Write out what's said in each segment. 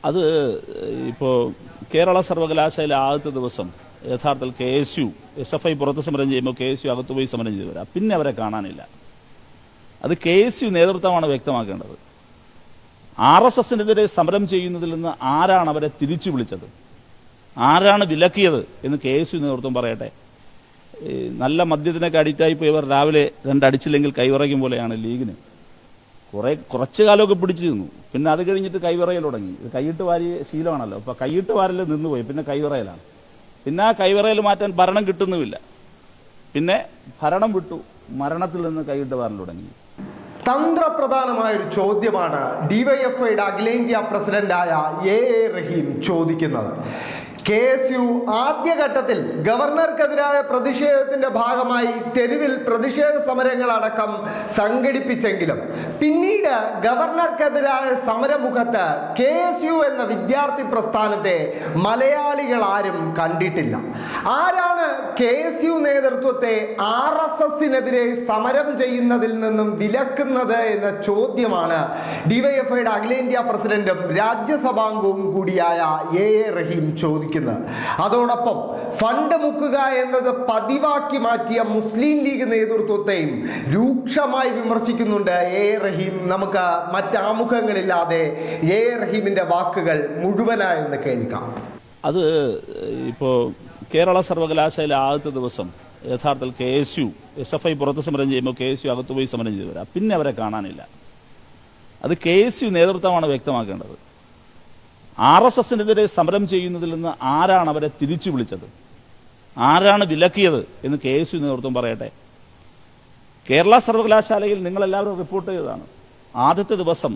അത് ഇപ്പോൾ കേരള സർവകലാശാല ആദ്യത്തെ ദിവസം യഥാർത്ഥത്തിൽ KSU SFI പുറത്ത് സമരം ചെയ്യുമ്പോൾ KSU അകത്തു പോയി സമരം ചെയ്തു വരാം. പിന്നെ അവരെ കാണാനില്ല. അത് KSU നേതൃത്വമാണ് വ്യക്തമാക്കേണ്ടത്. RSSനെതിരെ സമരം ചെയ്യുന്നതിൽ നിന്ന് ആരാണ് അവരെ തിരിച്ചു വിളിച്ചത്, ആരാണ് വിലക്കിയത് എന്ന് KSU നേതൃത്വം പറയട്ടെ. നല്ല മദ്യത്തിനൊക്കെ അഡിക്റ്റായി പോയവർ രാവിലെ രണ്ടടിച്ചില്ലെങ്കിൽ കൈവിറയ്ക്കും പോലെയാണ് ലീഗിന്. കുറച്ചു കാലമൊക്കെ പിടിച്ചു നിന്നു, പിന്നെ അത് കഴിഞ്ഞിട്ട് കൈവിറയൽ തുടങ്ങി. ഇത് കൈയിട്ട് വാരിയ ശീലമാണല്ലോ. അപ്പോൾ കൈയിട്ട് വാരൽ നിന്നുപോയി, പിന്നെ കൈവിറയലാണ്. പിന്നെ ആ കൈവിറയൽ മാറ്റാൻ ഭരണം കിട്ടുന്നുമില്ല. പിന്നെ ഭരണം വിട്ടു, മരണത്തിൽ നിന്ന് കൈയിട്ട് വാരൽ തുടങ്ങി. തന്ത്രപ്രധാനമായൊരു ചോദ്യമാണ് ഡിവൈഎഫ്ഐയുടെ അഖിലേന്ത്യാ പ്രസിഡന്റായ എ റഹീം ചോദിക്കുന്നത്. KSU ആദ്യഘട്ടത്തിൽ ഗവർണർക്കെതിരായ പ്രതിഷേധത്തിന്റെ ഭാഗമായി തെരുവിൽ പ്രതിഷേധ സമരങ്ങളടക്കം സംഘടിപ്പിച്ചെങ്കിലും പിന്നീട് ഗവർണർക്കെതിരായ സമരമുഖത്ത് KSU എന്ന വിദ്യാർത്ഥി പ്രസ്ഥാനത്തെ മലയാളികൾ ആരും കണ്ടിട്ടില്ല. ആരാണ് KSU നേതൃത്വത്തെ RSSനെതിരെ സമരം ചെയ്യുന്നതിൽ നിന്നും വിലക്കുന്നത് എന്ന ചോദ്യമാണ് ഡിവൈഎഫ്ഐയുടെ അഖിലേന്ത്യാ പ്രസിഡന്റും രാജ്യസഭാംഗവും കൂടിയായ എ റഹീം ചോദിക്കുന്നത്. അതോടൊപ്പം ഫണ്ട് മുക്കുക എന്നത് പതിവാക്കി മാറ്റിയ മുസ്ലിം ലീഗ് നേതൃത്വത്തെയും രൂക്ഷമായി വിമർശിക്കുന്നുണ്ട് എ റഹീം. നമുക്ക് മറ്റാമുഖങ്ങളില്ലാതെ എ റഹീമിന്റെ വാക്കുകൾ മുഴുവനായൊന്ന് കേൾക്കാം. അത് ഇപ്പോൾ കേരള സർവകലാശാല ആദ്യത്തെ ദിവസം യഥാർത്ഥത്തിൽ KSU SFI പുറത്ത് സമരം ചെയ്യുമ്പോൾ KSU അകത്തു പോയി സമരം ചെയ്തു വരാം. പിന്നെ അവരെ കാണാനില്ല. അത് KSU നേതൃത്വമാണ് വ്യക്തമാക്കേണ്ടത്. RSSനെതിരെ സമരം ചെയ്യുന്നതിൽ നിന്ന് ആരാണ് അവരെ തിരിച്ചു വിളിച്ചത്, ആരാണ് വിലക്കിയത് എന്ന് KSU നേതൃത്വം പറയട്ടെ. കേരള സർവകലാശാലയിൽ നിങ്ങളെല്ലാവരും റിപ്പോർട്ട് ചെയ്തതാണ്. ആദ്യത്തെ ദിവസം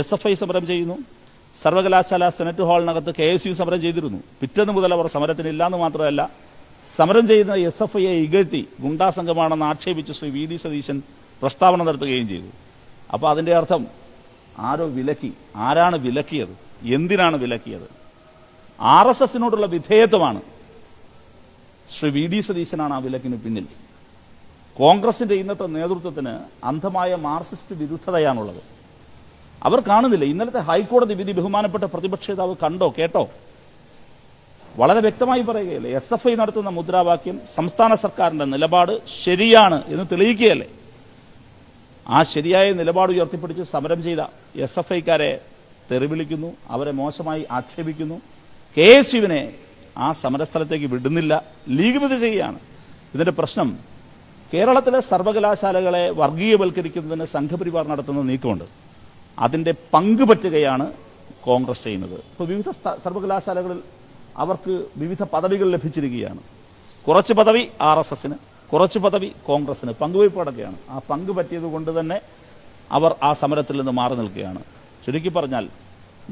SFI സമരം ചെയ്യുന്നു, സർവകലാശാല സെനറ്റ് ഹാളിനകത്ത് KSU സമരം ചെയ്തിരുന്നു. പിറ്റേന്ന് മുതൽ അവർ സമരത്തിനില്ലാന്ന് മാത്രമല്ല, സമരം ചെയ്യുന്ന SFIയെ ഇകഴ്ത്തി ഗുണ്ടാ സംഘമാണെന്ന് ആക്ഷേപിച്ച് ശ്രീ VD സതീശൻ പ്രസ്താവന നടത്തുകയും ചെയ്തു. അപ്പോൾ അതിൻ്റെ അർത്ഥം ആരോ വിലക്കി. ആരാണ് വിലക്കിയത്, എന്തിനാണ് വിലക്കിയത്? RSSനോടുള്ള വിധേയത്വമാണ്. ശ്രീ VD സതീശനാണ് ആ വിലക്കിന് പിന്നിൽ. കോൺഗ്രസിന്റെ ഇന്നത്തെ നേതൃത്വത്തിന് അന്ധമായ മാർക്സിസ്റ്റ് വിരുദ്ധതയാണുള്ളത്. അവർ കാണുന്നില്ല. ഇന്നലത്തെ ഹൈക്കോടതി വിധി ബഹുമാനപ്പെട്ട പ്രതിപക്ഷ നേതാവ് കണ്ടോ, കേട്ടോ? വളരെ വ്യക്തമായി പറയുകയല്ലേ, SFI നടത്തുന്ന മുദ്രാവാക്യം സംസ്ഥാന സർക്കാരിന്റെ നിലപാട് ശരിയാണ് എന്ന് തെളിയിക്കുകയല്ലേ. ആ ശരിയായ നിലപാട് ഉയർത്തിപ്പിടിച്ച് സമരം ചെയ്ത SFIക്കാരെ തെറിവിളിക്കുന്നു, അവരെ മോശമായി ആക്ഷേപിക്കുന്നു. KSUവിനെ ആ സമരസ്ഥലത്തേക്ക് വിടുന്നില്ല, ലീഗ് വിധി ചെയ്യുകയാണ്. ഇതിന്റെ പ്രശ്നം കേരളത്തിലെ സർവകലാശാലകളെ വർഗീയവൽക്കരിക്കുന്നതിന് സംഘപരിവാർ നടത്തുന്ന നീക്കമുണ്ട്. അതിന്റെ പങ്ക് പറ്റുകയാണ് കോൺഗ്രസ് ചെയ്യുന്നത്. ഇപ്പോൾ വിവിധ സർവകലാശാലകളിൽ അവർക്ക് വിവിധ പദവികൾ ലഭിച്ചിരിക്കുകയാണ്. കുറച്ച് പദവി RSSന്, കുറച്ച് പദവി കോൺഗ്രസിന് പങ്കുവയ്പ് നടക്കുകയാണ്. ആ പങ്ക് പറ്റിയത് കൊണ്ട് തന്നെ അവർ ആ സമരത്തിൽ നിന്ന് മാറി നിൽക്കുകയാണ്. ചുരുക്കി പറഞ്ഞാൽ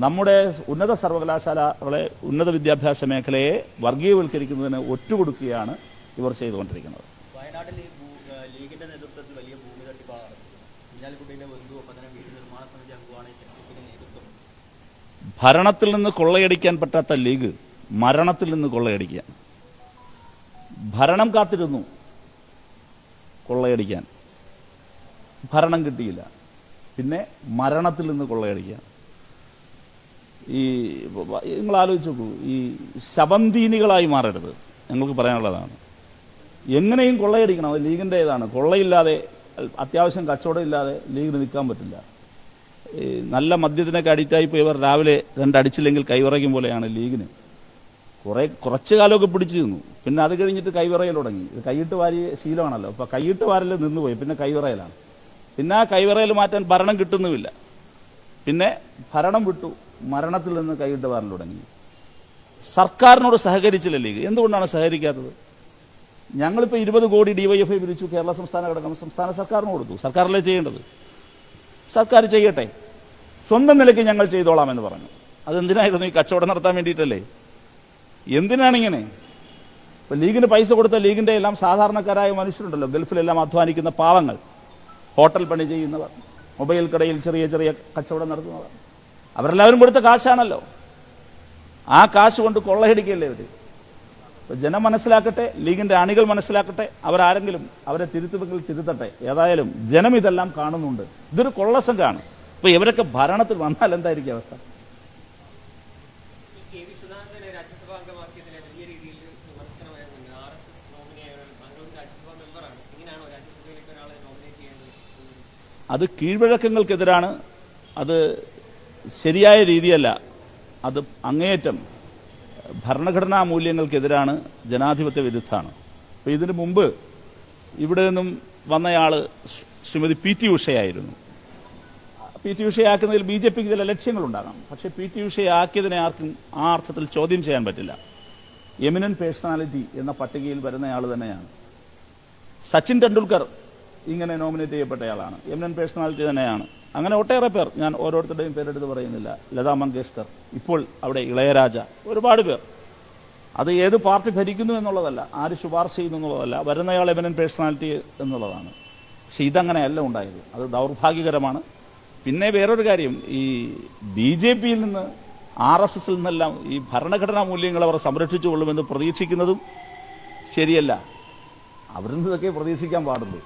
നമ്മുടെ ഉന്നത സർവകലാശാലകളെ, ഉന്നത വിദ്യാഭ്യാസ മേഖലയെ വർഗീയവൽക്കരിക്കുന്നതിന് ഒറ്റുകൊടുക്കുകയാണ് ഇവർ ചെയ്തുകൊണ്ടിരിക്കുന്നത്. വയനാട്ടിൽ ലീഗിന്റെ നേതൃത്വത്തിൽ വലിയ ഭൂമി തട്ടിപ്പാണ്. കുഞ്ഞാലിക്കുട്ടിയുടെ ബന്ധു ഒപ്പന വീട് നിർമ്മാണ സമിതി അംഗമാണ് നേതൃത്വം. ഭരണത്തിൽ നിന്ന് കൊള്ളയടിക്കാൻ പറ്റാത്ത ലീഗ് മരണത്തിൽ നിന്ന് കൊള്ളയടിക്കുക. ഭരണം കാത്തിരുന്നു കൊള്ളയടിക്കാൻ, ഭരണം കിട്ടിയില്ല, പിന്നെ മരണത്തിൽ നിന്ന് കൊള്ളയടിക്കുക. ഈ നിങ്ങൾ ആലോചിച്ച് നോക്കൂ, ഈ ശവന്തീനികളായി മാറരുത്. ഞങ്ങൾക്ക് പറയാനുള്ളതാണ്, എങ്ങനെയും കൊള്ളയടിക്കണം. അത് ലീഗിൻ്റേതാണ്. കൊള്ളയില്ലാതെ, അത്യാവശ്യം കച്ചവടം ഇല്ലാതെ ലീഗിന് നിൽക്കാൻ പറ്റില്ല. നല്ല മദ്യത്തിനൊക്കെ അഡിക്റ്റായി പോയവർ രാവിലെ രണ്ടടിച്ചില്ലെങ്കിൽ കൈവിറയ്ക്കും പോലെയാണ് ലീഗിന്. കുറച്ചു കാലമൊക്കെ പിടിച്ചു നിന്നു, പിന്നെ അത് കഴിഞ്ഞിട്ട് കൈവിറയൽ തുടങ്ങി. ഇത് കൈയിട്ട് വാരിയ ശീലമാണല്ലോ. അപ്പോൾ കൈയിട്ട് വാരൽ നിന്നുപോയി, പിന്നെ കൈവിറയലാണ്. പിന്നെ ആ കൈവിറയൽ മാറ്റാൻ ഭരണം കിട്ടുന്നുമില്ല. പിന്നെ ഭരണം വിട്ടു, മരണത്തിൽ നിന്ന് കൈയിട്ട് വാരൽ തുടങ്ങി. സർക്കാരിനോട് സഹകരിച്ചില്ല ലീഗ്. എന്തുകൊണ്ടാണ് സഹകരിക്കാത്തത്? ഞങ്ങളിപ്പോൾ 20 കോടി DYFI പിരിച്ചു, കേരള സംസ്ഥാന ഘടകം സംസ്ഥാന സർക്കാരിന് കൊടുത്തു. സർക്കാരല്ലേ ചെയ്യേണ്ടത്? സർക്കാർ ചെയ്യട്ടെ, സ്വന്തം നിലയ്ക്ക് ഞങ്ങൾ ചെയ്തോളാമെന്ന് പറഞ്ഞു. അതെന്തിനായിരുന്നു? ഈ കച്ചവടം നടത്താൻ വേണ്ടിയിട്ടല്ലേ? എന്തിനാണിങ്ങനെ? ഇപ്പം ലീഗിന് പൈസ കൊടുത്ത ലീഗിൻ്റെ എല്ലാം സാധാരണക്കാരായ മനുഷ്യരുണ്ടല്ലോ, ഗൾഫിലെല്ലാം അധ്വാനിക്കുന്ന പാവങ്ങൾ, ഹോട്ടൽ പണി ചെയ്യുന്നവർ, മൊബൈൽ കടയിൽ ചെറിയ ചെറിയ കച്ചവടം നടത്തുന്നവർ, അവരെല്ലാവരും കൊടുത്ത കാശാണല്ലോ. ആ കാശ് കൊണ്ട് കൊള്ളയടിക്കുകയല്ലേ ഇവർ. അപ്പോൾ ജനം മനസ്സിലാക്കട്ടെ, ലീഗിൻ്റെ അണികൾ മനസ്സിലാക്കട്ടെ, അവരാരെങ്കിലും അവരെ തിരുത്തുമെങ്കിൽ തിരുത്തട്ടെ. ഏതായാലും ജനം ഇതെല്ലാം കാണുന്നുണ്ട്. ഇതൊരു കൊള്ളസംഘമാണ്. അപ്പോൾ ഇവരൊക്കെ ഭരണത്തിൽ വന്നാൽ എന്തായിരിക്കും അവസ്ഥ? കെ വി സദാനന്ദനെ രാജ്യസഭാ അംഗമാക്കിയതിനെ വലിയ രീതിയിൽ വിമർശനമായിരുന്നു. RSS നോമിനിയായ താങ്കളും രാജ്യസഭാ മെമ്പറാണ്, എങ്ങനെയാണോ രാജ്യസഭയിലേക്ക് ഒരാളെ നോമിനേറ്റ് ചെയ്യേണ്ടത്? അത് കീഴ്വഴക്കങ്ങൾക്കെതിരാണ്, അത് ശരിയായ രീതിയല്ല, അത് അങ്ങേയറ്റം ഭരണഘടനാ മൂല്യങ്ങൾക്കെതിരാണ്, ജനാധിപത്യ വിരുദ്ധമാണ്. അപ്പോൾ ഇതിനു മുമ്പ് ഇവിടെ നിന്നും വന്നയാൾ ശ്രീമതി പി ടി ഉഷയായിരുന്നു. പി ടി ഉഷയാക്കുന്നതിൽ BJPക്ക് ചില ലക്ഷ്യങ്ങളുണ്ടാകാം, പക്ഷേ പി ടി ഉഷയാക്കിയതിനെ ആർക്കും ആ അർത്ഥത്തിൽ ചോദ്യം ചെയ്യാൻ പറ്റില്ല. എമിനന്റ് പേഴ്സണാലിറ്റി എന്ന പട്ടികയിൽ വരുന്നയാൾ തന്നെയാണ്. സച്ചിൻ ടെണ്ടുൽക്കർ ഇങ്ങനെ നോമിനേറ്റ് ചെയ്യപ്പെട്ടയാളാണ്, എമിനന്റ് പേഴ്സണാലിറ്റി തന്നെയാണ്. അങ്ങനെ ഒട്ടേറെ പേർ, ഞാൻ ഓരോരുത്തരുടെയും പേരെടുത്ത് പറയുന്നില്ല. ലതാ മങ്കേഷ്കർ, ഇപ്പോൾ അവിടെ ഇളയരാജ, ഒരുപാട് പേർ. അത് ഏത് പാർട്ടി ഭരിക്കുന്നു എന്നുള്ളതല്ല, ആര് ശുപാർശ ചെയ്യുന്നു എന്നുള്ളതല്ല, വരുന്നയാൾ എമിനന്റ് പേഴ്സണാലിറ്റി എന്നുള്ളതാണ്. പക്ഷെ ഇതങ്ങനെയല്ല ഉണ്ടായത്, അത് ദൗർഭാഗ്യകരമാണ്. പിന്നെ വേറൊരു കാര്യം, ഈ BJPയിൽ നിന്ന് RSSൽ നിന്നെല്ലാം ഈ ഭരണഘടനാ മൂല്യങ്ങൾ അവർ സംരക്ഷിച്ചുകൊള്ളുമെന്ന് പ്രതീക്ഷിക്കുന്നതും ശരിയല്ല. അവരിൽ നിന്ന് ഇതൊക്കെ പ്രതീക്ഷിക്കാൻ പാടുള്ളൂ.